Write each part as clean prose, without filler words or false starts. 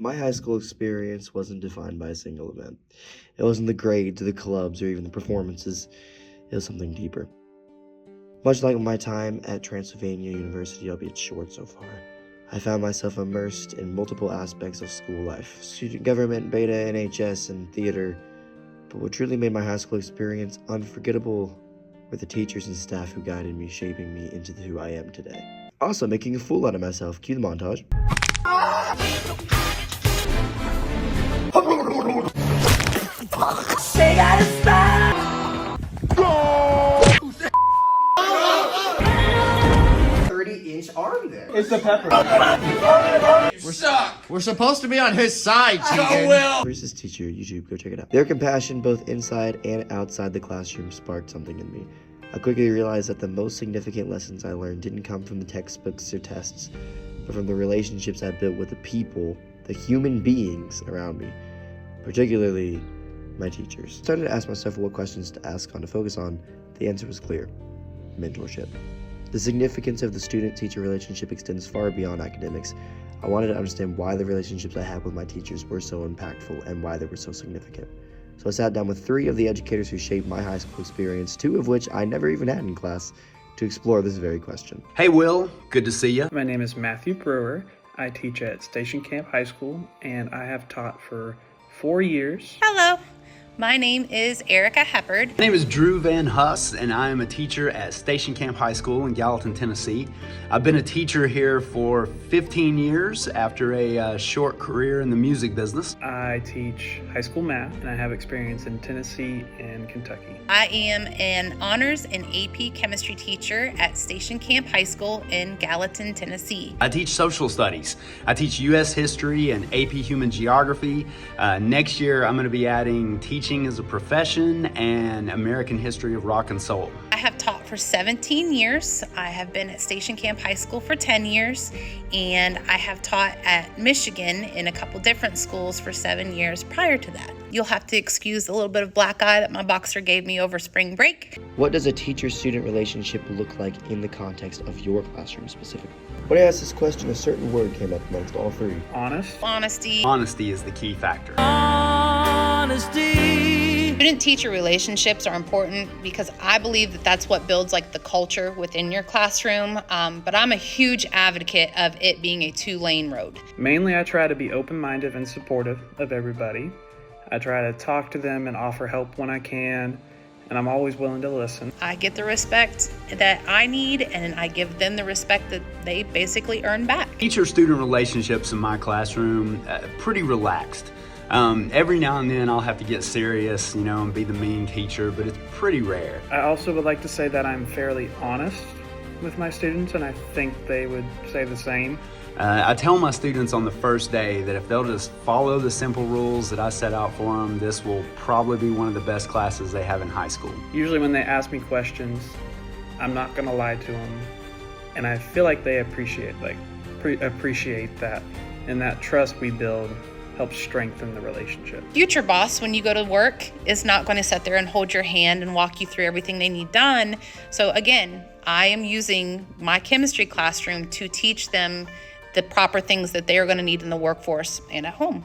My high school experience wasn't defined by a single event. It wasn't the grades or the clubs or even the performances. It was something deeper. Much like my time at Transylvania University, albeit short so far, I found myself immersed in multiple aspects of school life: student government, beta, NHS, and theater. But what truly made my high school experience unforgettable were the teachers and staff who guided me, shaping me into who I am today. Also, making a fool out of myself. Cue the montage. They gotta stop! 30-inch arm there. It's a pepper. We're supposed to be on his side, Tegan. Versus Teacher YouTube, go check it out. Their compassion, both inside and outside the classroom, sparked something in me. I quickly realized that the most significant lessons I learned didn't come from the textbooks or tests, but from the relationships I built with the people, the human beings around me, particularly my teachers. I started to ask myself what questions to ask on to focus on. The answer was clear: mentorship. The significance of the student-teacher relationship extends far beyond academics. I wanted to understand why the relationships I had with my teachers were so impactful and why they were so significant. So I sat down with 3 of the educators who shaped my high school experience, 2 of which I never even had in class, to explore this very question. Hey Will, good to see you. My name is Matthew Brewer. I teach at Station Camp High School, and I have taught for 4 years. Hello, my name is Erica Heppard. My name is Drew Van Huss, and I am a teacher at Station Camp High School in Gallatin, Tennessee. I've been a teacher here for 15 years after a short career in the music business. I teach high school math, and I have experience in Tennessee and Kentucky. I am an honors and AP chemistry teacher at Station Camp High School in Gallatin, Tennessee. I teach social studies. I teach U.S. history and AP human geography. Next year, I'm going to be adding teaching as a profession and American history of rock and soul. I have taught for 17 years. I have been at Station Camp High School for 10 years, and I have taught at Michigan in a couple different schools for 7 years prior to that. You'll have to excuse a little bit of black eye that my boxer gave me over spring break. What does a teacher-student relationship look like in the context of your classroom specifically? When I asked this question, a certain word came up amongst all 3. Honest. Honesty. Honesty is the key factor. Student-teacher relationships are important because I believe that that's what builds like the culture within your classroom, but I'm a huge advocate of it being a 2-lane road. Mainly, I try to be open-minded and supportive of everybody. I try to talk to them and offer help when I can, and I'm always willing to listen. I get the respect that I need, and I give them the respect that they basically earn back. Teacher-student relationships in my classroom, pretty relaxed. Every now and then I'll have to get serious, and be the mean teacher, but it's pretty rare. I also would like to say that I'm fairly honest with my students, and I think they would say the same. I tell my students on the first day that if they'll just follow the simple rules that I set out for them, this will probably be one of the best classes they have in high school. Usually when they ask me questions, I'm not going to lie to them, and I feel like they appreciate that, and that trust we build helps strengthen the relationship. Future boss, when you go to work, is not going to sit there and hold your hand and walk you through everything they need done. So again, I am using my chemistry classroom to teach them the proper things that they are going to need in the workforce and at home.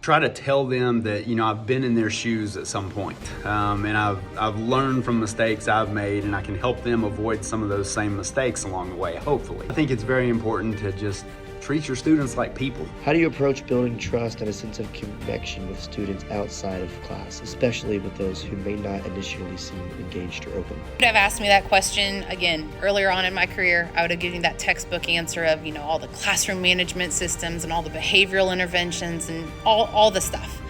Try to tell them that, I've been in their shoes at some point, and I've learned from mistakes I've made, and I can help them avoid some of those same mistakes along the way, hopefully. I think it's very important to just treat your students like people. How do you approach building trust and a sense of connection with students outside of class, especially with those who may not initially seem engaged or open? If you'd have asked me that question again earlier on in my career, I would have given you that textbook answer of, all the classroom management systems and all the behavioral interventions and all the stuff.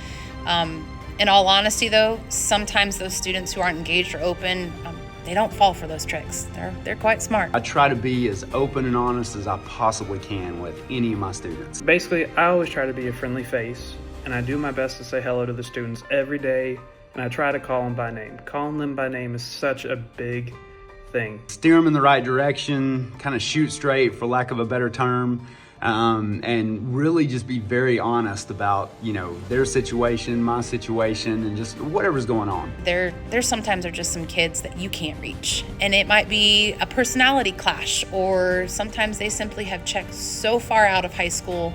In all honesty though, sometimes those students who aren't engaged or open, they don't fall for those tricks. They're quite smart. I try to be as open and honest as I possibly can with any of my students. Basically, I always try to be a friendly face, and I do my best to say hello to the students every day, and I try to call them by name. Calling them by name is such a big thing. Steer them in the right direction, kind of shoot straight, for lack of a better term. And really just be very honest about, their situation, my situation, and just whatever's going on. There sometimes are just some kids that you can't reach, and it might be a personality clash, or sometimes they simply have checked so far out of high school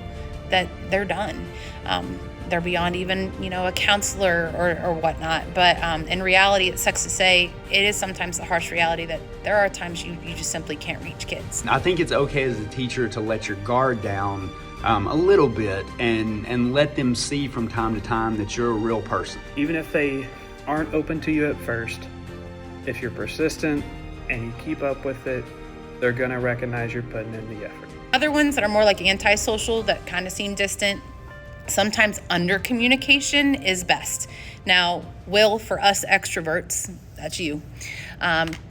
that they're done. They're beyond even, a counselor or whatnot. But in reality, it sucks to say, it is sometimes the harsh reality that there are times you just simply can't reach kids. I think it's okay as a teacher to let your guard down a little bit and let them see from time to time that you're a real person. Even if they aren't open to you at first, if you're persistent and you keep up with it, they're going to recognize you're putting in the effort. Other ones that are more like antisocial, that kind of seem distant, sometimes under communication is best. Now, Will, for us extroverts, that's you,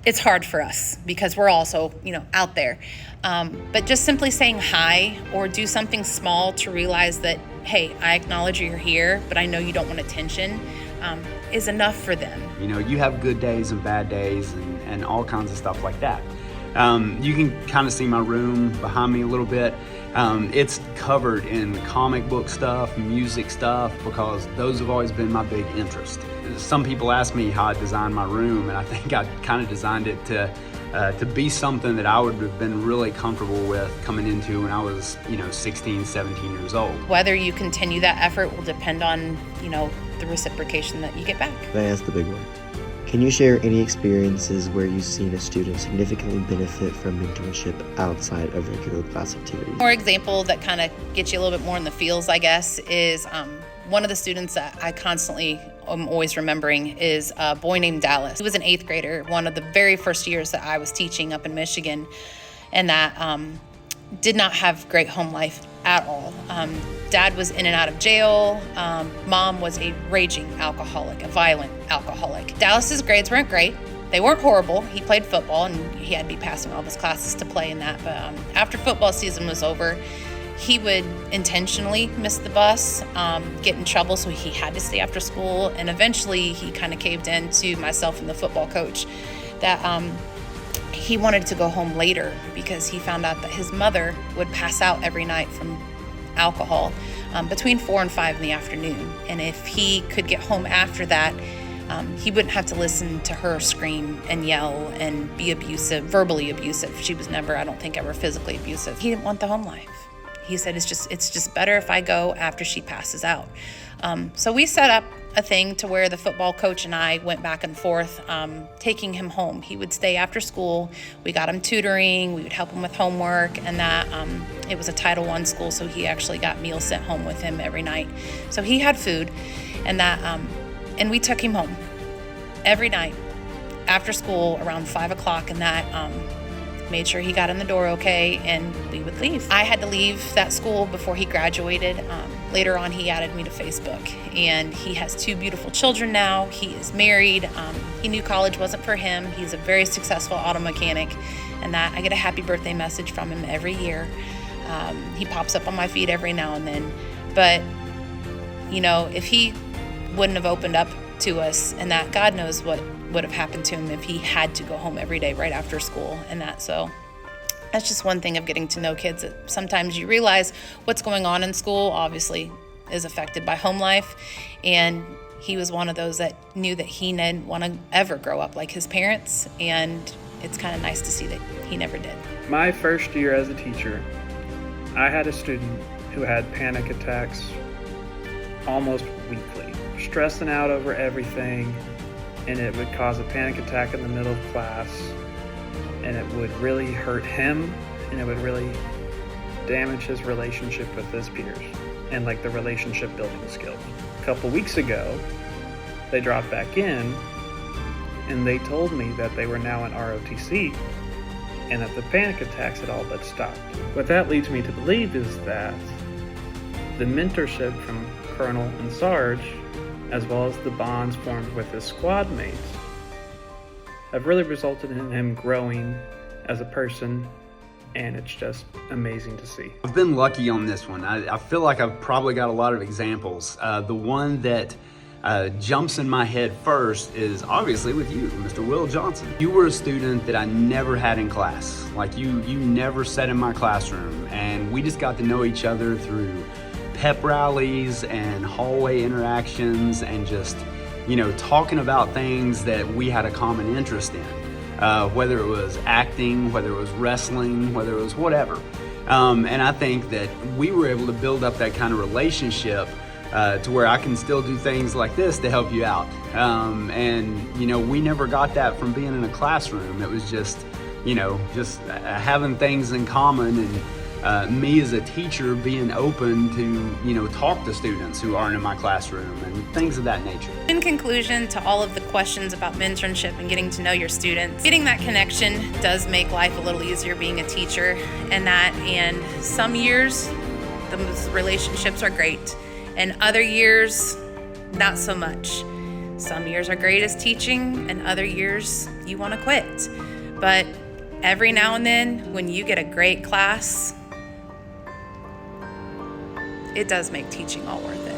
it's hard for us because we're also, out there. But just simply saying hi or do something small to realize that, hey, I acknowledge you're here, but I know you don't want attention, is enough for them. You have good days and bad days and all kinds of stuff like that. You can kind of see my room behind me a little bit. It's covered in comic book stuff, music stuff, because those have always been my big interest. Some people ask me how I designed my room, and I think I kind of designed it to be something that I would have been really comfortable with coming into when I was, 16, 17 years old. Whether you continue that effort will depend on, the reciprocation that you get back. Can I ask the big one? Can you share any experiences where you've seen a student significantly benefit from mentorship outside of regular class activities? More example that kind of gets you a little bit more in the feels, I guess, is one of the students that I constantly am always remembering is a boy named Dallas. He was an 8th grader, one of the very first years that I was teaching up in Michigan, and that did not have great home life at all. Dad was in and out of jail. Mom was a raging alcoholic, a violent alcoholic. Dallas's grades weren't great. They weren't horrible. He played football and he had to be passing all of his classes to play in that. But after football season was over, he would intentionally miss the bus, get in trouble, so he had to stay after school. And eventually he kind of caved in to myself and the football coach that he wanted to go home later because he found out that his mother would pass out every night from alcohol between 4 and 5 in the afternoon. And if he could get home after that, he wouldn't have to listen to her scream and yell and be abusive, verbally abusive. She was never, I don't think, ever physically abusive. He didn't want the home life. He said, it's just better if I go after she passes out. So we set up a thing to where the football coach and I went back and forth, taking him home. He would stay after school. We got him tutoring. We would help him with homework, and that it was a Title I school, so he actually got meals sent home with him every night. So he had food, and that, and we took him home every night after school around 5 o'clock, and that made sure he got in the door okay, and we would leave. I had to leave that school before he graduated. Later on, he added me to Facebook, and he has 2 beautiful children now. He is married. He knew college wasn't for him. He's a very successful auto mechanic, and that I get a happy birthday message from him every year. He pops up on my feed every now and then. But, if he wouldn't have opened up to us, and that, God knows what would have happened to him if he had to go home every day right after school and that. So that's just one thing of getting to know kids, that sometimes you realize what's going on in school obviously is affected by home life, and he was one of those that knew that he didn't want to ever grow up like his parents, and it's kind of nice to see that he never did. My first year as a teacher, I had a student who had panic attacks almost weekly, stressing out over everything, and it would cause a panic attack in the middle of class, and it would really hurt him, and it would really damage his relationship with his peers and the relationship building skills. A couple weeks ago, they dropped back in, and they told me that they were now in ROTC and that the panic attacks had all but stopped. What that leads me to believe is that the mentorship from Colonel and Sarge, as well as the bonds formed with his squad mates, have really resulted in him growing as a person, and it's just amazing to see. I've been lucky on this one. I feel like I've probably got a lot of examples. The one that jumps in my head first is obviously with you, Mr. Will Johnson. You were a student that I never had in class. You never sat in my classroom, and we just got to know each other through pep rallies and hallway interactions, and just, talking about things that we had a common interest in, whether it was acting, whether it was wrestling, whether it was whatever. And I think that we were able to build up that kind of relationship to where I can still do things like this to help you out. And, you know, we never got that from being in a classroom. It was just, you know, just having things in common, and me as a teacher being open to, you know, talk to students who aren't in my classroom and things of that nature. In conclusion to all of the questions about mentorship and getting to know your students, getting that connection does make life a little easier being a teacher, and some years those relationships are great, and other years not so much. Some years are great as teaching, and other years you want to quit. But every now and then when you get a great class, it does make teaching all worth it.